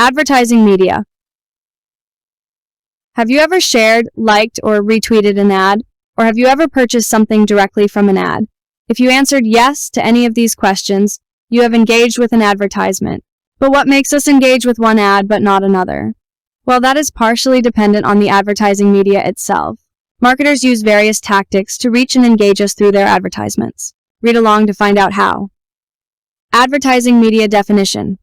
Advertising media. Have you ever shared, liked, or retweeted an ad? Or have you ever purchased something directly from an ad? If you answered yes to any of these questions, you have engaged with an advertisement. But what makes us engage with one ad but not another? Well, that is partially dependent on the advertising media itself. Marketers use various tactics to reach and engage us through their advertisements. Read along to find out how. Advertising media definition.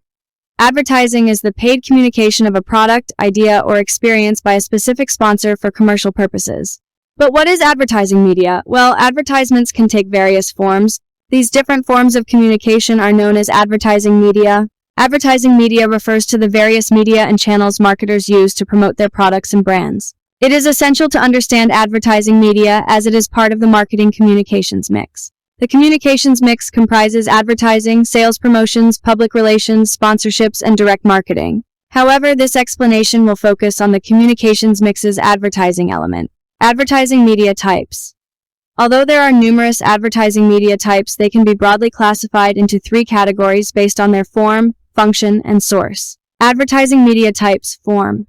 Advertising is the paid communication of a product, idea, or experience by a specific sponsor for commercial purposes. But what is advertising media? Well, advertisements can take various forms. These different forms of communication are known as advertising media. Advertising media refers to the various media and channels marketers use to promote their products and brands. It is essential to understand advertising media as it is part of the marketing communications mix. The communications mix comprises advertising, sales promotions, public relations, sponsorships, and direct marketing. However, this explanation will focus on the communications mix's advertising element. Advertising media types. Although there are numerous advertising media types, they can be broadly classified into three categories based on their form, function, and source. Advertising media types. Form.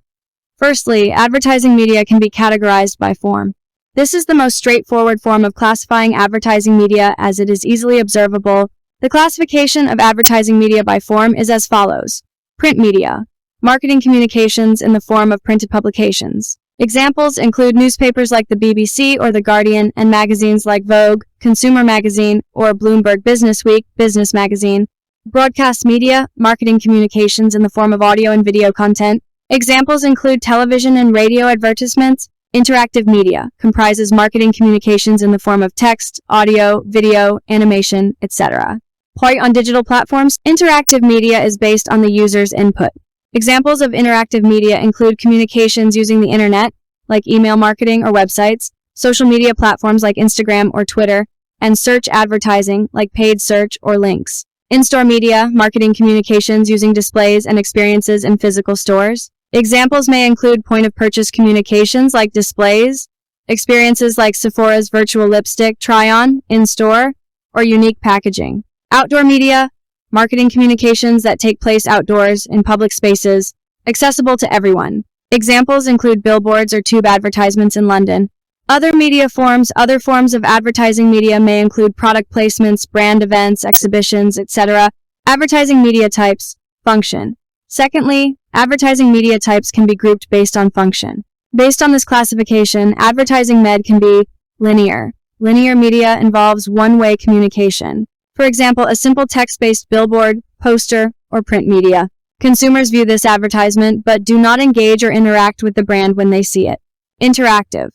Firstly, advertising media can be categorized by form. This is the most straightforward form of classifying advertising media as it is easily observable. The classification of advertising media by form is as follows. Print media. Marketing communications in the form of printed publications. Examples include newspapers like the BBC or The Guardian and magazines like Vogue, Consumer Magazine, or Bloomberg Businessweek, Business Magazine. Broadcast media, marketing communications in the form of audio and video content. Examples include television and radio advertisements. Interactive media comprises marketing communications in the form of text, audio, video, animation, etc. Play on digital platforms. Interactive media is based on the user's input. Examples of interactive media include communications using the internet, like email marketing or websites, social media platforms like Instagram or Twitter, and search advertising, like paid search or links. In-store media, marketing communications using displays and experiences in physical stores. Examples may include point-of-purchase communications like displays, experiences like Sephora's virtual lipstick try-on in-store, or unique packaging. Outdoor media, marketing communications that take place outdoors in public spaces, accessible to everyone. Examples include billboards or tube advertisements in London. Other media forms. Other forms of advertising media may include product placements, brand events, exhibitions, etc. Advertising media types. Function. Secondly, advertising media types can be grouped based on function. Based on this classification, advertising med can be linear. Linear media involves one-way communication. For example, a simple text-based billboard, poster, or print media. Consumers view this advertisement but do not engage or interact with the brand when they see it. Interactive.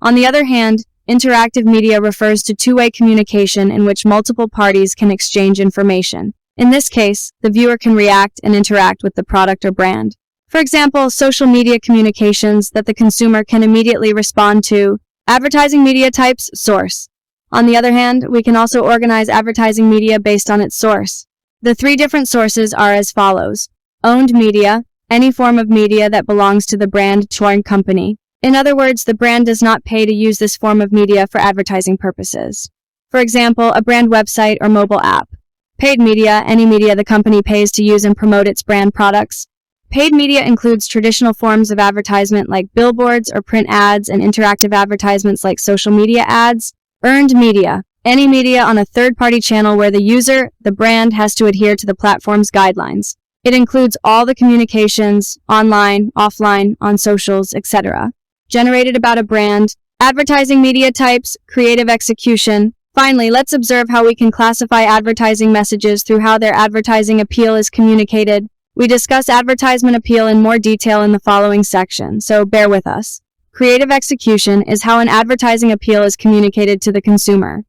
On the other hand, interactive media refers to two-way communication in which multiple parties can exchange information. In this case, the viewer can react and interact with the product or brand. For example, social media communications that the consumer can immediately respond to. Advertising media types. Source. On the other hand, we can also organize advertising media based on its source. The three different sources are as follows. Owned media, any form of media that belongs to the brand or company. In other words, the brand does not pay to use this form of media for advertising purposes. For example, a brand website or mobile app. Paid media, any media the company pays to use and promote its brand products. Paid media includes traditional forms of advertisement like billboards or print ads and interactive advertisements like social media ads. Earned media, any media on a third-party channel where the user, the brand, has to adhere to the platform's guidelines. It includes all the communications, online, offline, on socials, etc. Generated about a brand. Advertising media types, creative execution. Finally, let's observe how we can classify advertising messages through how their advertising appeal is communicated. We discuss advertisement appeal in more detail in the following section, so bear with us. Creative execution is how an advertising appeal is communicated to the consumer.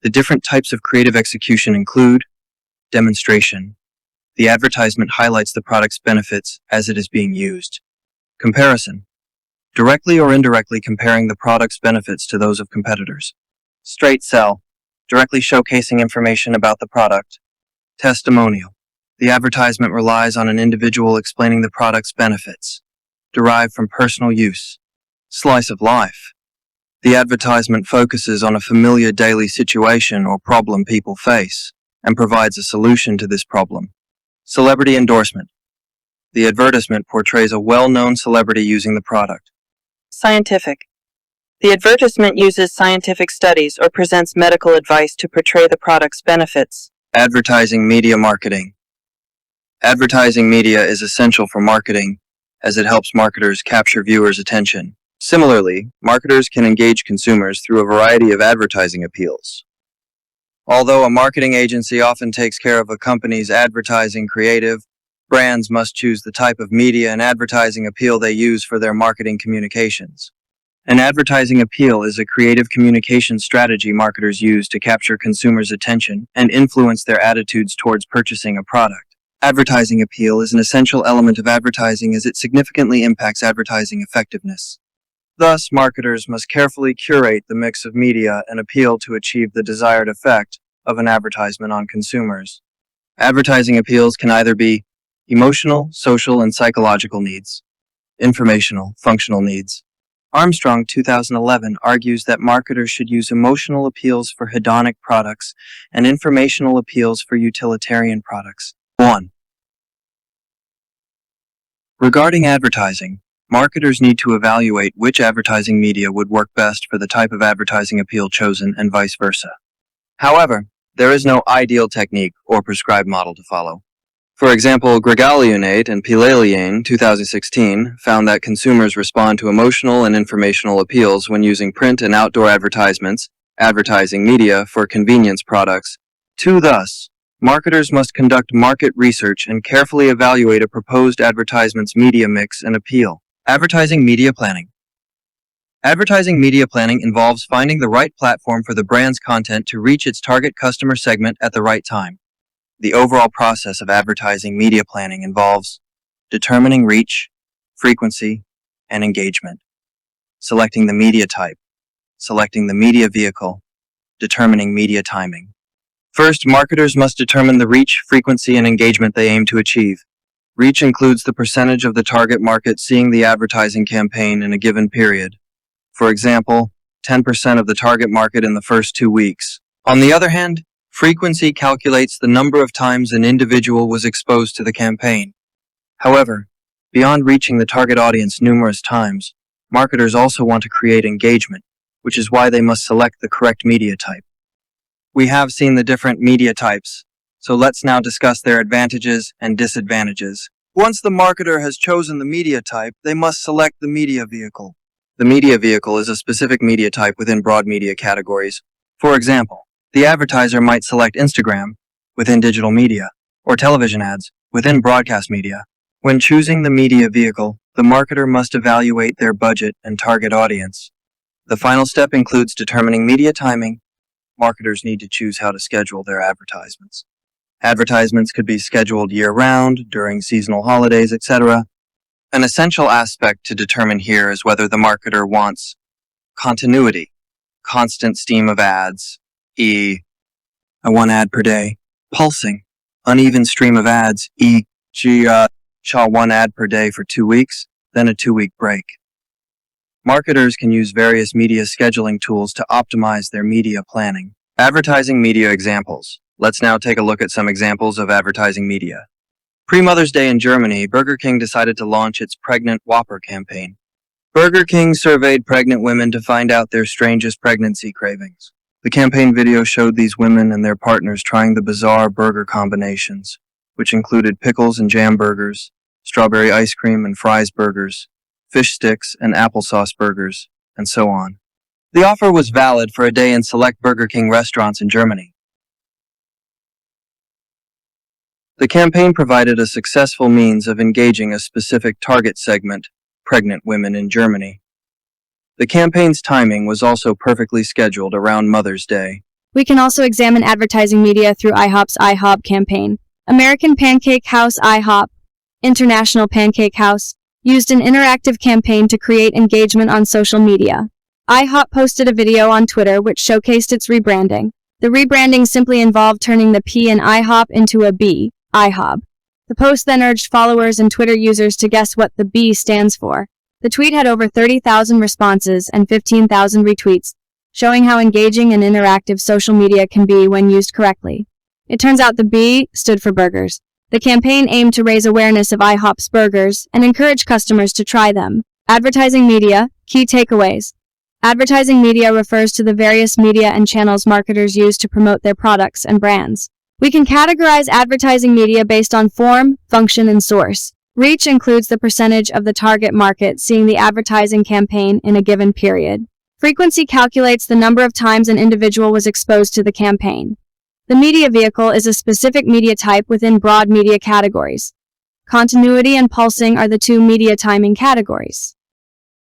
The different types of creative execution include demonstration. The advertisement highlights the product's benefits as it is being used. Comparison. Directly or indirectly comparing the product's benefits to those of competitors. Straight sell. Directly showcasing information about the product. Testimonial. The advertisement relies on an individual explaining the product's benefits, derived from personal use. Slice of life. The advertisement focuses on a familiar daily situation or problem people face, and provides a solution to this problem. Celebrity endorsement. The advertisement portrays a well-known celebrity using the product. Scientific. The advertisement uses scientific studies or presents medical advice to portray the product's benefits. Advertising media marketing. Advertising media is essential for marketing as it helps marketers capture viewers' attention. Similarly, marketers can engage consumers through a variety of advertising appeals. Although a marketing agency often takes care of a company's advertising creative, brands must choose the type of media and advertising appeal they use for their marketing communications. An advertising appeal is a creative communication strategy marketers use to capture consumers' attention and influence their attitudes towards purchasing a product. Advertising appeal is an essential element of advertising as it significantly impacts advertising effectiveness. Thus, marketers must carefully curate the mix of media and appeal to achieve the desired effect of an advertisement on consumers. Advertising appeals can either be emotional, social, and psychological needs, informational, functional needs. Armstrong 2011 argues that marketers should use emotional appeals for hedonic products and informational appeals for utilitarian products. 1. Regarding advertising, marketers need to evaluate which advertising media would work best for the type of advertising appeal chosen and vice versa. However, there is no ideal technique or prescribed model to follow. For example, Gregalionate and Pilaliane 2016 found that consumers respond to emotional and informational appeals when using print and outdoor advertisements, advertising media for convenience products. 2. Thus, marketers must conduct market research and carefully evaluate a proposed advertisement's media mix and appeal. Advertising media planning. Advertising media planning involves finding the right platform for the brand's content to reach its target customer segment at the right time. The overall process of advertising media planning involves determining reach, frequency, and engagement, selecting the media type, selecting the media vehicle, determining media timing. First, marketers must determine the reach, frequency, and engagement they aim to achieve. Reach includes the percentage of the target market seeing the advertising campaign in a given period. For example, 10% of the target market in the first 2 weeks. On the other hand, frequency calculates the number of times an individual was exposed to the campaign. However, beyond reaching the target audience numerous times, marketers also want to create engagement, which is why they must select the correct media type. We have seen the different media types, so let's now discuss their advantages and disadvantages. Once the marketer has chosen the media type, they must select the media vehicle. The media vehicle is a specific media type within broad media categories. For example, the advertiser might select Instagram within digital media or television ads within broadcast media. When choosing the media vehicle, the marketer must evaluate their budget and target audience. The final step includes determining media timing. Marketers need to choose how to schedule their advertisements. Advertisements could be scheduled year-round, during seasonal holidays, etc. An essential aspect to determine here is whether the marketer wants continuity, constant stream of ads, e.g. one ad per day, pulsing, uneven stream of ads, e.g. one ad per day for 2 weeks, then a 2-week break. Marketers can use various media scheduling tools to optimize their media planning. Advertising media examples. Let's now take a look at some examples of advertising media. Pre-Mother's Day in Germany, Burger King decided to launch its Pregnant Whopper campaign. Burger King surveyed pregnant women to find out their strangest pregnancy cravings. The campaign video showed these women and their partners trying the bizarre burger combinations, which included pickles and jam burgers, strawberry ice cream and fries burgers, fish sticks and applesauce burgers, and so on. The offer was valid for a day in select Burger King restaurants in Germany. The campaign provided a successful means of engaging a specific target segment, pregnant women in Germany. The campaign's timing was also perfectly scheduled around Mother's Day. We can also examine advertising media through IHOP's IHOP campaign. American Pancake House IHOP, International Pancake House, used an interactive campaign to create engagement on social media. IHOP posted a video on Twitter which showcased its rebranding. The rebranding simply involved turning the P in IHOP into a B, IHOB. The post then urged followers and Twitter users to guess what the B stands for. The tweet had over 30,000 responses and 15,000 retweets, showing how engaging and interactive social media can be when used correctly. It turns out the B stood for burgers. The campaign aimed to raise awareness of IHOP's burgers and encourage customers to try them. Advertising media, key takeaways. Advertising media refers to the various media and channels marketers use to promote their products and brands. We can categorize advertising media based on form, function, and source. Reach includes the percentage of the target market seeing the advertising campaign in a given period. Frequency calculates the number of times an individual was exposed to the campaign. The media vehicle is a specific media type within broad media categories. Continuity and pulsing are the two media timing categories.